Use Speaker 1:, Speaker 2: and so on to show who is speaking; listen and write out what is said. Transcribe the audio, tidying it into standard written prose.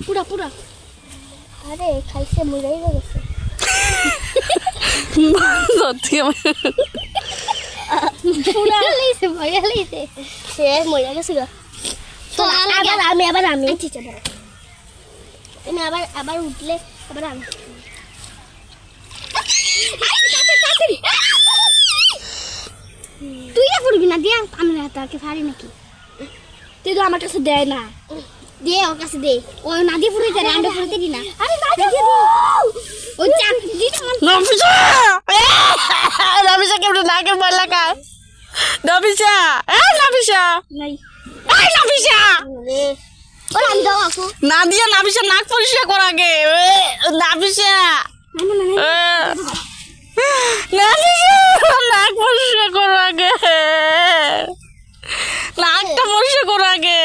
Speaker 1: পুরা পুরা
Speaker 2: আরে খাইছে মরেই গেছে
Speaker 3: সত্যি
Speaker 2: পুরা লইছে মরে লইছে সে মরে গেছে গো তো আবার আমি ঠিক আছে তুমি আবার উঠলে আবার আমি তুই না পড়বি না দিয়া আমি না তাকে পারি নাকি
Speaker 1: তুই তো আমার কাছে দেয় না
Speaker 2: দে ওর কাছে দে ও না দিয়ে ফুরিতে রে আন্ডা ফুরিতে দি না আরে না দিয়ে ও চাক দি না
Speaker 3: নাফিসা নাফিসা কেমন নাকে বল লাগা নাফিসা নাফিসা
Speaker 1: নাই
Speaker 3: এই নাফিসা
Speaker 2: রে ও আমি দাও আপু
Speaker 3: না দিয়া নাফিসা নাক পরিষ্কার কর আগে নাফিসা নাফিসা নাক পরিষ্কার কর আগে নাকটা পরিষ্কার কর আগে